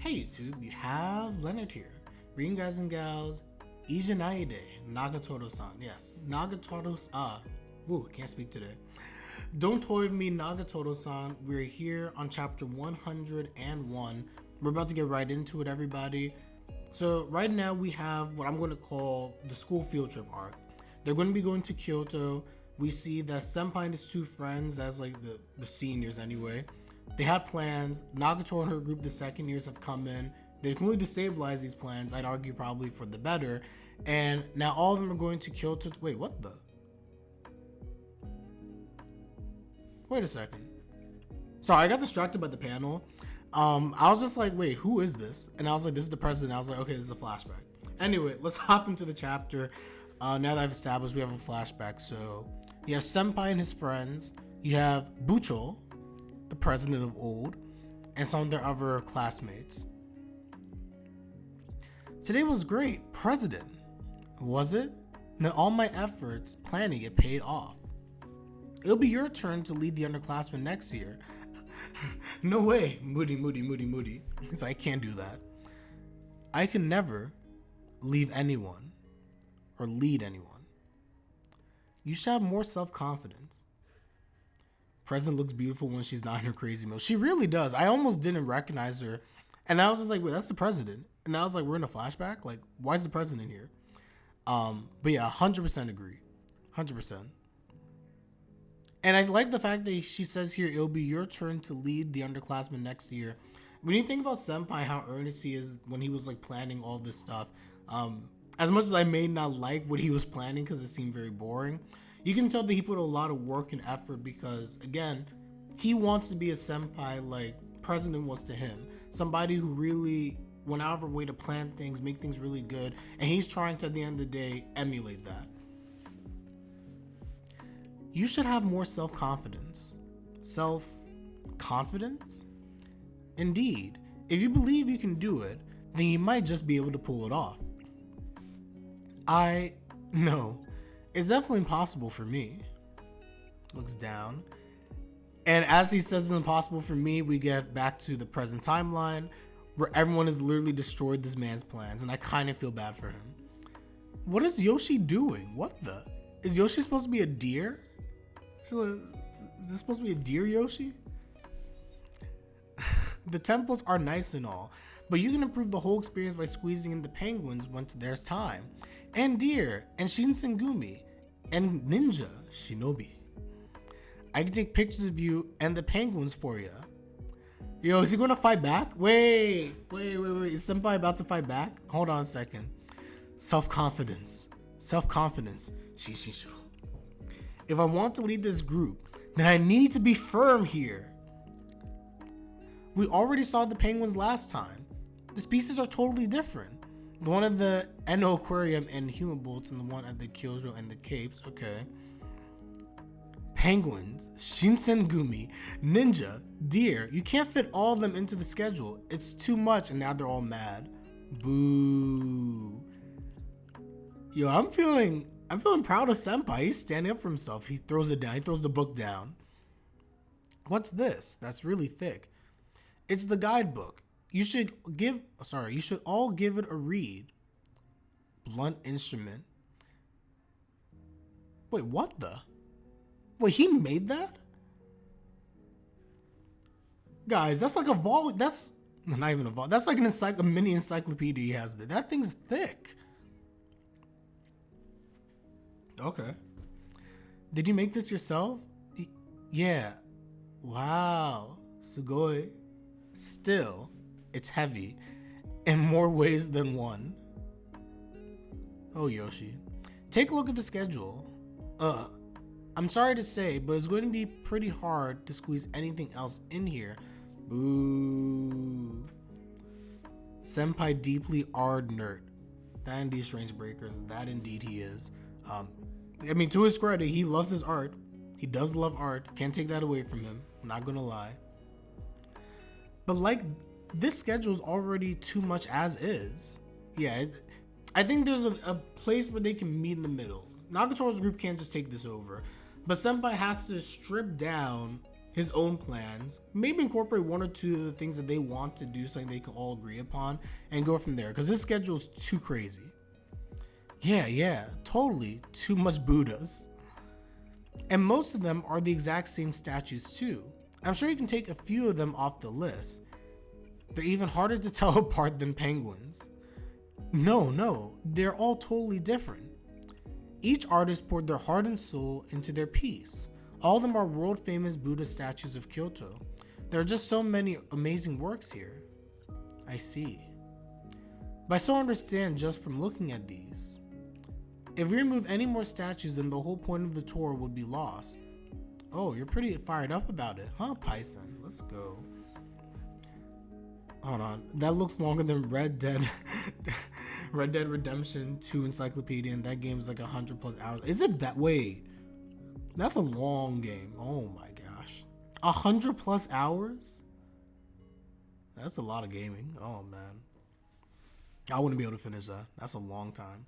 Hey YouTube, you have Leonard here. Green guys and gals, Ijiranaide, Nagatoro-san. Yes, Nagatoro-san. Ooh, can't speak today. Don't toy with me, Nagatoro-san. We're here on chapter 101. We're about to get right into it, everybody. So right now we have what I'm going to call the school field trip arc. They're going to be going to Kyoto. We see that Senpai and his two friends, as like the seniors anyway, they had plans. Nagatoro and her group, the second years, have come in. They've completely destabilized these plans, I'd argue probably for the better. And now all of them are going to Kyoto. Wait, what the? Wait a second. Sorry, I got distracted by the panel. I was just like, wait, who is this? And I was like, this is the president. I was like, okay, this is a flashback. Anyway, let's hop into the chapter. Now that I've established we have a flashback. So you have Senpai and his friends. You have Bucho, the president of old, and some of their other classmates. Today was great. President. Was it? Now all my efforts planning it paid off. It'll be your turn to lead the underclassmen next year. No way. Moody. Because I can't do that. I can never leave anyone or lead anyone. You should have more self-confidence. President looks beautiful when she's not in her crazy mode. She really does. I almost didn't recognize her. And I was just like, wait, that's the president. And I was like, we're in a flashback? Like, why is the president here? But yeah, 100% agree. 100%. And I like the fact that she says here, it'll be your turn to lead the underclassmen next year. When you think about Senpai, how earnest he is when he was like planning all this stuff, as much as I may not like what he was planning because it seemed very boring, you can tell that he put a lot of work and effort because, again, he wants to be a senpai like President was to him. Somebody who really went out of her way to plan things, make things really good, and he's trying to, at the end of the day, emulate that. You should have more self-confidence. Self-confidence? Indeed, if you believe you can do it, then you might just be able to pull it off. No. It's definitely impossible for me. Looks down. And as he says it's impossible for me, we get back to the present timeline where everyone has literally destroyed this man's plans, and I kind of feel bad for him. What is Yoshi doing? What the? Is Yoshi supposed to be a deer? Is this supposed to be a deer, Yoshi? The temples are nice and all, but you can improve the whole experience by squeezing in the penguins once there's time. And deer, and Shinsengumi, and ninja, shinobi. I can take pictures of you and the penguins for you. Yo, is he gonna fight back? Wait. Is Senpai about to fight back? Hold on a second. Self-confidence. Shishisho. If I want to lead this group, then I need to be firm here. We already saw the penguins last time. The species are totally different. The one at the Eno Aquarium and human boats, and the one at the Kyoto and the Capes. Okay. Penguins, Shinsengumi, ninja, deer. You can't fit all of them into the schedule. It's too much, and now they're all mad. Boo. Yo, I'm feeling proud of Senpai. He's standing up for himself. He throws it down. He throws the book down. What's this? That's really thick. It's the guidebook. You should all give it a read. Blunt instrument. Wait, what the? Wait, he made that? Guys, that's like a volume. That's not even a volume. That's like a mini encyclopedia he has there. That thing's thick. Okay. Did you make this yourself? Yeah. Wow. Sugoi. Still, it's heavy in more ways than one. Oh, Yoshi. Take a look at the schedule. I'm sorry to say, but it's going to be pretty hard to squeeze anything else in here. Boo. Senpai deeply art nerd. That indeed strange breakers. That indeed he is. I mean, to his credit, he loves his art. He does love art. Can't take that away from him. I'm not gonna lie. But like, this schedule is already too much as is. Yeah, I think there's a place where they can meet in the middle. Nagatoro's group can't just take this over. But Senpai has to strip down his own plans, maybe incorporate one or two of the things that they want to do, something they can all agree upon, and go from there, because his schedule is too crazy. Yeah, totally too much Buddhas. And most of them are the exact same statues too. I'm sure you can take a few of them off the list. They're even harder to tell apart than penguins. No, they're all totally different. Each artist poured their heart and soul into their piece. All of them are world famous Buddha statues of Kyoto. There are just so many amazing works here. I see. But I still understand just from looking at these. If we remove any more statues, then the whole point of the tour would be lost. Oh, you're pretty fired up about it, huh, Python? Let's go. Hold on, that looks longer than Red Dead Redemption 2 Encyclopedia, and that game is like 100+ hours. Is it that? Wait, that's a long game. Oh my gosh, 100+ hours? That's a lot of gaming. Oh man, I wouldn't be able to finish that. That's a long time.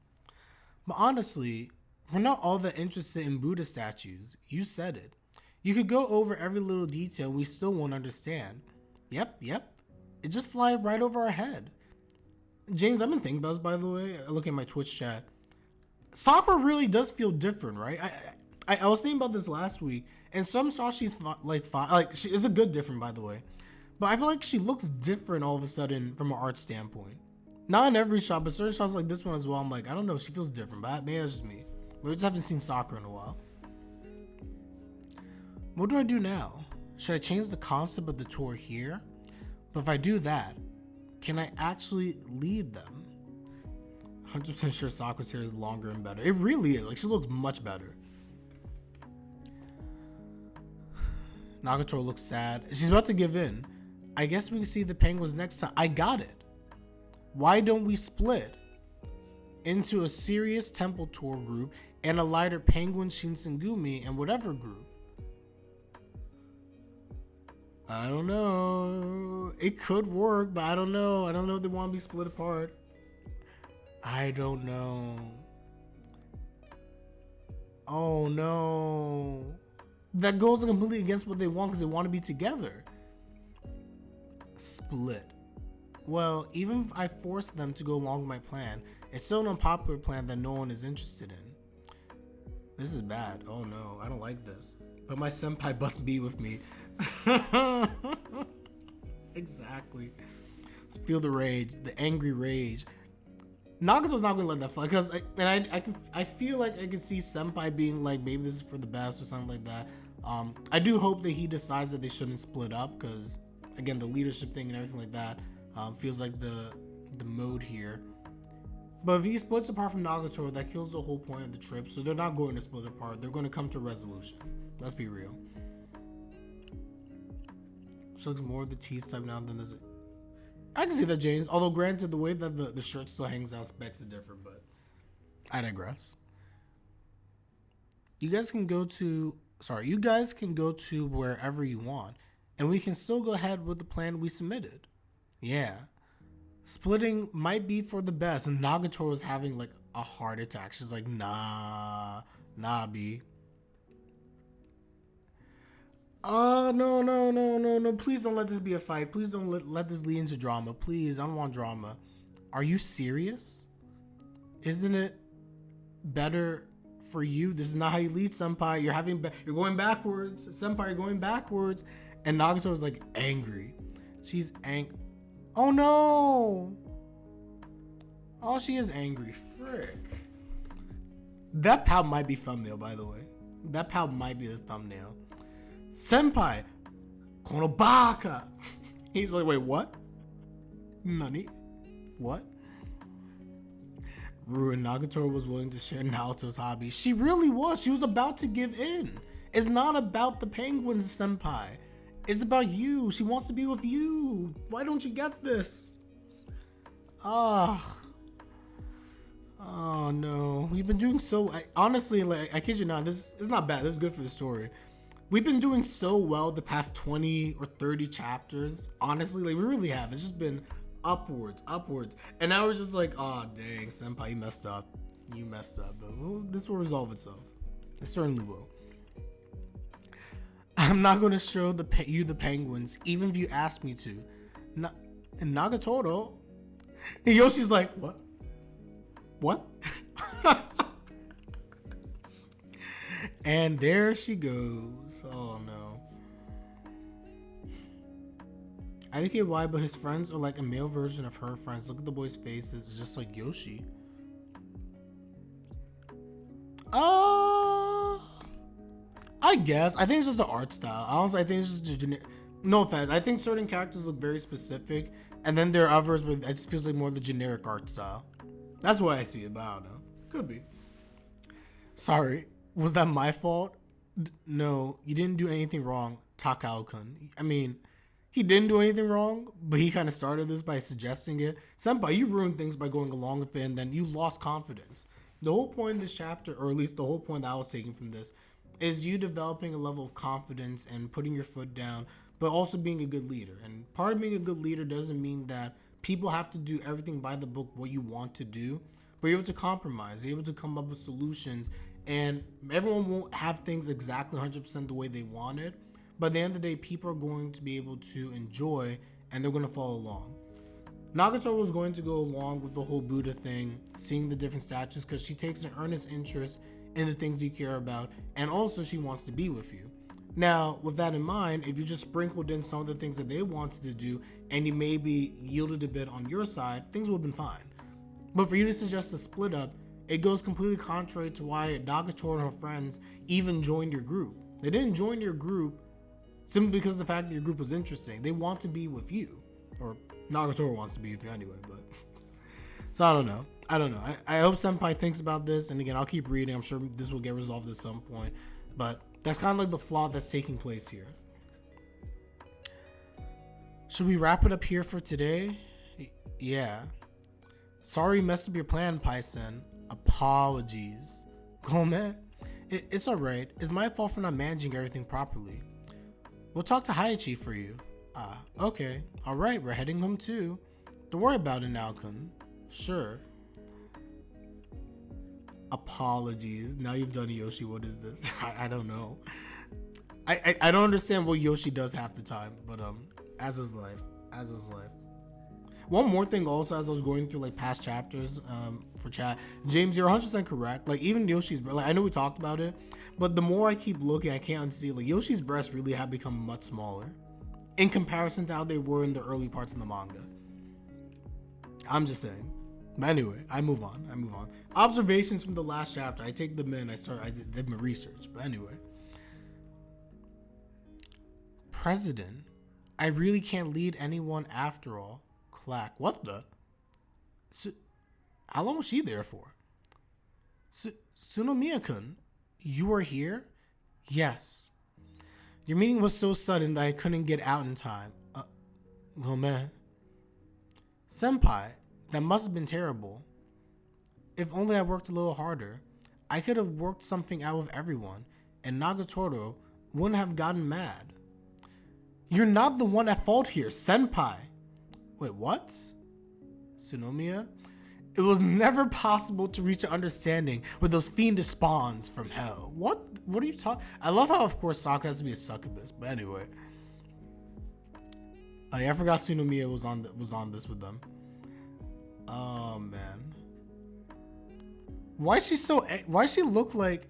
But honestly, we're not all that interested in Buddha statues. You said it. You could go over every little detail and we still won't understand. Yep. It just flies right over our head. James, I've been thinking about this, by the way. I look at my Twitch chat. Sakura really does feel different, right? I was thinking about this last week, and some saw she's fine. She is a good different, by the way. But I feel like she looks different all of a sudden from an art standpoint. Not in every shot, but certain shots like this one as well. I'm like, I don't know, she feels different, but maybe that's just me. We just haven't seen Sakura in a while. What do I do now? Should I change the concept of the tour here? But if I do that, can I actually lead them? 100% sure Sakura's hair is longer and better. It really is. Like, she looks much better. Nagatoro looks sad. She's about to give in. I guess we can see the penguins next time. I got it. Why don't we split into a serious temple tour group and a lighter penguin shinsengumi and whatever group? I don't know. It could work, but I don't know. I don't know if they want to be split apart. I don't know. Oh no. That goes completely against what they want because they want to be together. Split. Well, even if I force them to go along with my plan, it's still an unpopular plan that no one is interested in. This is bad. Oh no, I don't like this. But my senpai must be with me. Exactly. Just feel the rage, the angry rage. Nagato's not gonna let that fly because I feel like I can see senpai being like, maybe this is for the best or something like that. I do hope that he decides that they shouldn't split up because again, the leadership thing and everything like that feels like the mode here. But if he splits apart from Nagatoro, that kills the whole point of the trip. So they're not going to split apart. They're going to come to a resolution. Let's be real. She looks more of the tease type now than this. I can see that, James. Although granted, the way that the shirt still hangs out specs is different, but I digress. You guys can go to wherever you want, and we can still go ahead with the plan we submitted. Yeah. Splitting might be for the best, and Nagatoro is having like a heart attack. She's like, nah, B. Oh, no. Please don't let this be a fight. Please don't let this lead into drama. Please, I don't want drama. Are you serious? Isn't it better for you? This is not how you lead, senpai. You're going backwards. Senpai, you're going backwards. And Nagatoro's like angry. She's angry. Oh no! Oh, she is angry. Frick. That pout might be thumbnail, by the way. That pout might be the thumbnail. Senpai! Kono baka! He's like, wait, what? Nani? What? Ruin. Nagatoro was willing to share Naoto's hobby. She really was. She was about to give in. It's not about the penguins, senpai. It's about you. She wants to be with you. Why don't you get this? Oh no. We've been doing so... honestly, like, I kid you not, this is not bad. This is good for the story. We've been doing so well the past 20 or 30 chapters. Honestly, like, we really have. It's just been upwards. And now we're just like, oh, dang, senpai, you messed up. But this will resolve itself. It certainly will. I'm not going to show you the penguins, even if you ask me to. And Nagatoro. And Yoshi's like, what? What? And there she goes. Oh no. I didn't get why, but his friends are like a male version of her friends. Look at the boy's faces, it's just like Yoshi. I guess. I think it's just the art style. Honestly, I think it's just generic. No offense. I think certain characters look very specific, and then there are others where it just feels like more the generic art style. That's what I see it, but I don't know. Could be. Sorry. Was that my fault? No, you didn't do anything wrong, Takao-kun. I mean, he didn't do anything wrong, but he kind of started this by suggesting it. Senpai, you ruined things by going along with it, and then you lost confidence. The whole point of this chapter, or at least the whole point that I was taking from this, is you developing a level of confidence and putting your foot down, but also being a good leader. And part of being a good leader doesn't mean that people have to do everything by the book, what you want to do, but you're able to compromise, you're able to come up with solutions, and everyone won't have things exactly 100% the way they want it, but at the end of the day, people are going to be able to enjoy, and they're going to follow along. Nagatoro was going to go along with the whole Buddha thing, seeing the different statues, because she takes an earnest interest in the things you care about, and also she wants to be with you. Now, with that in mind, if you just sprinkled in some of the things that they wanted to do, and you maybe yielded a bit on your side, things would have been fine. But for you to suggest a split up, it goes completely contrary to why Nagatoro and her friends even joined your group. They didn't join your group simply because of the fact that your group was interesting. They want to be with you, or Nagatoro wants to be with you anyway, but so I don't know. I hope Senpai thinks about this, and again, I'll keep reading. I'm sure this will get resolved at some point, but that's kind of like the flaw that's taking place here. Should we wrap it up here for today? Yeah. Sorry messed up your plan, Paisen. Apologies. Gome? It's alright. It's my fault for not managing everything properly. We'll talk to Hayachi for you. Okay. Alright, we're heading home too. Don't worry about it now, Kun. Sure. Apologies. Now you've done Yoshi. What is this? I don't know. I don't understand what Yoshi does half the time, but as is life. One more thing also, as I was going through like past chapters for chat, James, you're 100% correct. Like even Yoshi's, like I know we talked about it, but the more I keep looking, I can't unsee like Yoshi's breasts really have become much smaller in comparison to how they were in the early parts of the manga. I'm just saying. But anyway, I move on. Observations from the last chapter. I take them in. I did my research. But anyway. President, I really can't lead anyone after all. Clack. What the? How long was she there for? Tsunomiya-kun, you were here? Yes. Your meeting was so sudden that I couldn't get out in time. Oh man. Senpai, that must have been terrible. If only I worked a little harder, I could have worked something out with everyone, and Nagatoro wouldn't have gotten mad. You're not the one at fault here, Senpai. Wait, what? Tsunomiya? It was never possible to reach an understanding with those fiendish spawns from hell. What are you talking? I love how, of course, Sakura has to be a succubus, but anyway. Oh, yeah, I forgot Tsunomiya was on this with them. Oh man. Why she look like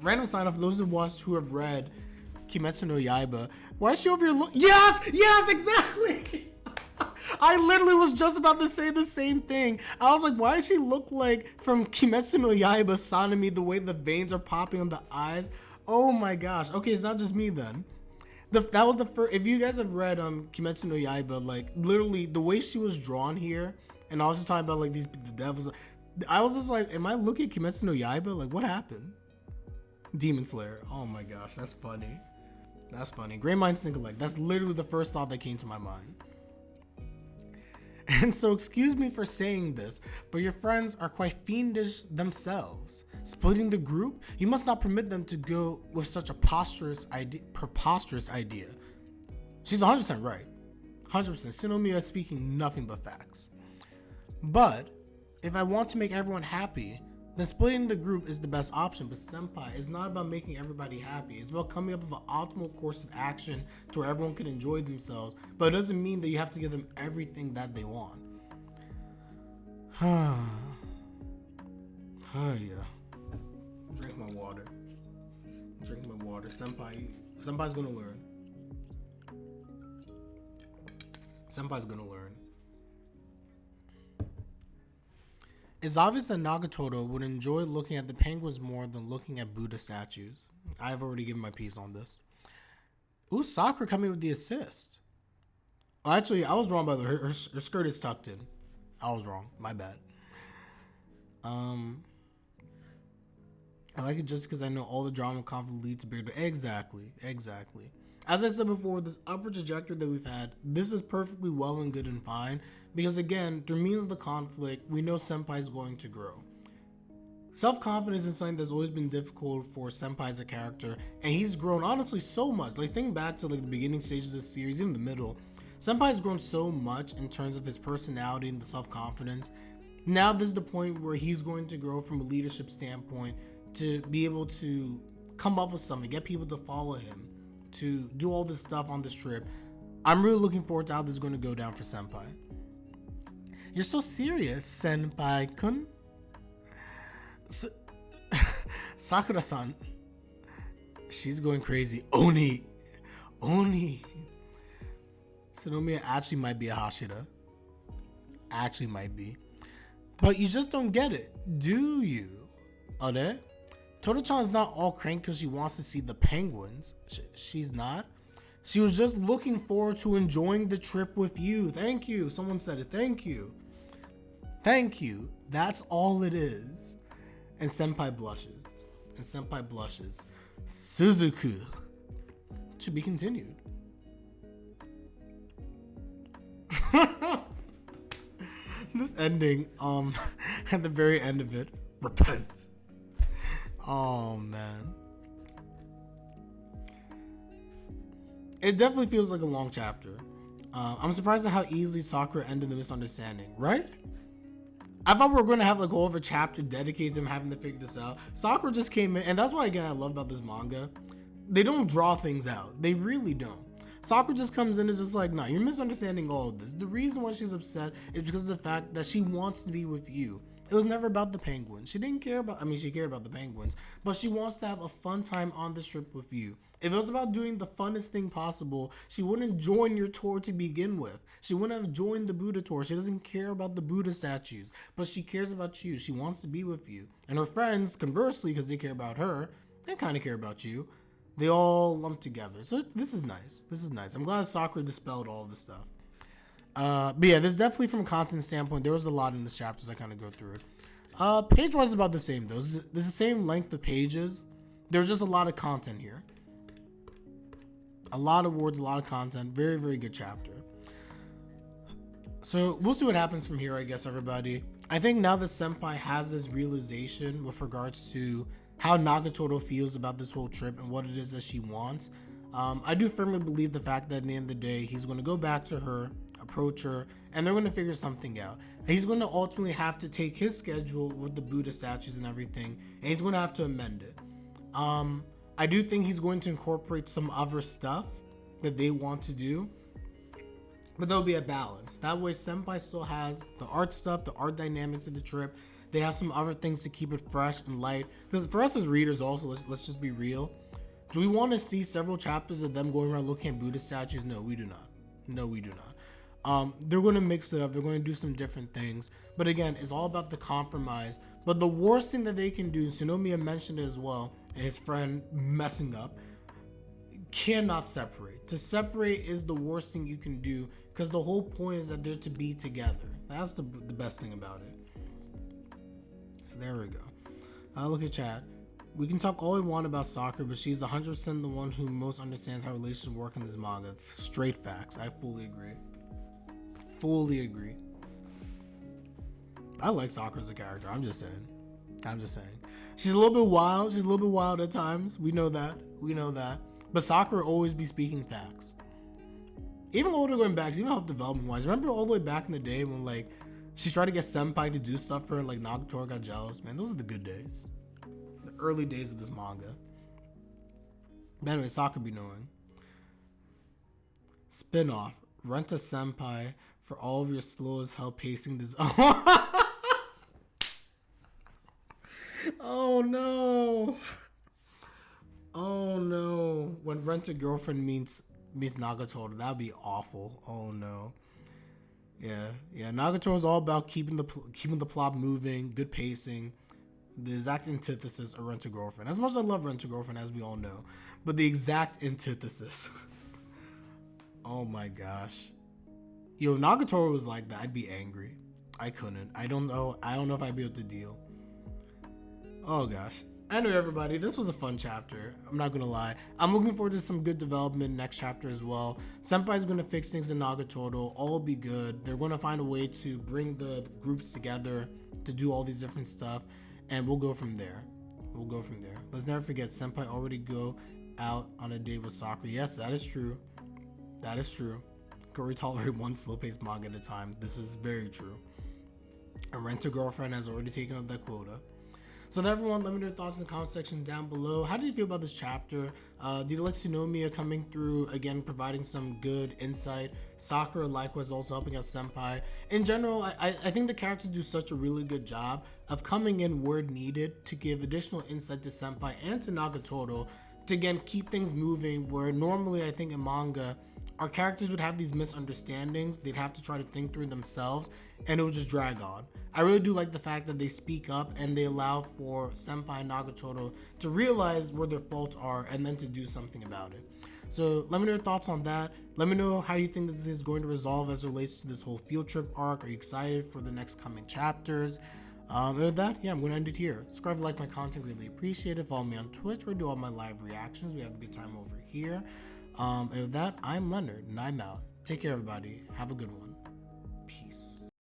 random sign off those of us who have read Kimetsu no Yaiba? Why is she over here yes, exactly. I literally was just about to say the same thing. I was like, why does she look like from Kimetsu no Yaiba Sanemi, the way the veins are popping on the eyes? Oh my gosh. Okay, it's not just me then. That was the first. If you guys have read Kimetsu no Yaiba, like literally the way she was drawn here, and I was just talking about like the devils. I was just like, am I looking at Kimetsu no Yaiba? Like, what happened? Demon Slayer. Oh my gosh, that's funny. That's funny. Great minds think alike. That's literally the first thought that came to my mind. And so, excuse me for saying this, but your friends are quite fiendish themselves. Splitting the group, you must not permit them to go with such a preposterous idea. She's 100% right. 100%. Tsunomiya is speaking nothing but facts. But if I want to make everyone happy, then splitting the group is the best option. But Senpai is not about making everybody happy. It's about coming up with an optimal course of action to where everyone can enjoy themselves. But it doesn't mean that you have to give them everything that they want. Oh yeah. Drink my water. Senpai's gonna learn. It's obvious that Nagatoro would enjoy looking at the penguins more than looking at Buddha statues. I've already given my piece on this. Ooh, Sakura coming with the assist. Oh, actually, I was wrong, by the way. Her skirt is tucked in. I was wrong. My bad. I like it just because I know all the drama and conflict lead to bigger. Exactly. As I said before, this upward trajectory that we've had, this is perfectly well and good and fine. Because again, through means of the conflict, we know Senpai is going to grow. Self-confidence is something that's always been difficult for Senpai as a character, and he's grown honestly so much. Like, think back to like the beginning stages of the series, even the middle. Senpai's grown so much in terms of his personality and the self-confidence. Now this is the point where he's going to grow from a leadership standpoint to be able to come up with something, get people to follow him, to do all this stuff on this trip. I'm really looking forward to how this is going to go down for Senpai. You're so serious, Senpai-kun. Sakura-san. She's going crazy. Oni. Sonomiya actually might be a Hashira. Actually might be. But you just don't get it, do you? Ore? Toro-chan's not all cranky because she wants to see the penguins. She's not. She was just looking forward to enjoying the trip with you. Thank you. Someone said it. Thank you. That's all it is. And Senpai blushes. Suzuku. To be continued. This ending, at the very end of it, repent. Oh man. It definitely feels like a long chapter. I'm surprised at how easily Sakura ended the misunderstanding, right? I thought we were going to have like a whole other chapter dedicated to him having to figure this out. Sakura just came in, and that's why again I love about this manga. They don't draw things out. They really don't. Sakura just comes in and is just like, nah, you're misunderstanding all of this. The reason why she's upset is because of the fact that she wants to be with you. It was never about the penguins. She didn't care about, she cared about the penguins, but she wants to have a fun time on this trip with you. If it was about doing the funnest thing possible, she wouldn't join your tour to begin with. She wouldn't have joined the Buddha tour. She doesn't care about the Buddha statues, but she cares about you. She wants to be with you. And her friends, conversely, because they care about her, they kind of care about you. They all lump together. So this is nice. I'm glad Sakura dispelled all this stuff. But yeah, there's definitely from a content standpoint, there was a lot in this chapter as I kind of go through it. Page-wise is about the same though. There's the same length of pages. There's just a lot of content here. A lot of words, a lot of content. Very, very good chapter. So we'll see what happens from here, I guess, everybody. I think now that Senpai has this realization with regards to how Nagatoro feels about this whole trip and what it is that she wants, I do firmly believe the fact that at the end of the day, he's going to go back to her, approach her, and they're going to figure something out. He's going to ultimately have to take his schedule with the Buddha statues and everything, and he's going to have to amend it. I do think he's going to incorporate some other stuff that they want to do, but there'll be a balance. That way Senpai still has the art stuff, the art dynamics of the trip. They have some other things to keep it fresh and light. Because for us as readers also, let's just be real. Do we want to see several chapters of them going around looking at Buddha statues? No, we do not. They're going to mix it up. They're going to do some different things. But again, it's all about the compromise. But the worst thing that they can do, Tsunomiya mentioned it as well, and his friend messing up, cannot separate. To separate is the worst thing you can do because the whole point is that they're to be together. That's the best thing about it. So there we go. Look at chat. We can talk all we want about Sakura, but she's 100% the one who most understands how relationships work in this manga. Straight facts. I fully agree. I like Sakura as a character. I'm just saying. She's a little bit wild. She's a little bit wild at times. We know that. But Sakura always be speaking facts. Even older going back, even help development wise. Remember all the way back in the day when like She tried to get Senpai to do stuff for her, like Nagatoro got jealous. Man, those are the good days. The early days of this manga. But anyway, Sakura be knowing. Spin-off. Rent a Senpai for all of your slow as hell pacing this. Oh no. Oh no. When Rent a Girlfriend meets Nagatoro, that'd be awful. Oh no. Yeah. Nagatoro's all about keeping the plot moving, good pacing. The exact antithesis of Rent a Girlfriend. As much as I love Rent a Girlfriend, as we all know, but the exact antithesis. Oh my gosh. Yo, Nagatoro was like that, I'd be angry. I couldn't. I don't know if I'd be able to deal. Oh gosh. Anyway, everybody, this was a fun chapter. I'm not gonna lie. I'm looking forward to some good development next chapter as well. Senpai's gonna fix things in Nagatoro. All will be good. They're gonna find a way to bring the groups together to do all these different stuff, and we'll go from there. Let's never forget, Senpai already go out on a date with Sakura. Yes, that is true. Could we tolerate one slow-paced manga at a time? This is very true. And Rent a Girlfriend has already taken up that quota. So everyone, let me know your thoughts in the comment section down below. How did you feel about this chapter? Did you like Tsunomiya coming through, again, providing some good insight? Sakura likewise also helping out Senpai. In general, I think the characters do such a really good job of coming in where needed to give additional insight to Senpai and to Nagatoro to, again, keep things moving, where normally I think in manga, our characters would have these misunderstandings. They'd have to try to think through themselves, and it would just drag on. I really do like the fact that they speak up and they allow for Senpai and Nagatoro to realize where their faults are and then to do something about it. So let me know your thoughts on that. Let me know how you think this is going to resolve as it relates to this whole field trip arc. Are you excited for the next coming chapters? And with that, I'm going to end it here. Subscribe and like my content, really appreciate it. Follow me on Twitch where I do all my live reactions. We have a good time over here. And with that, I'm Leonard, and I'm out. Take care, everybody. Have a good one.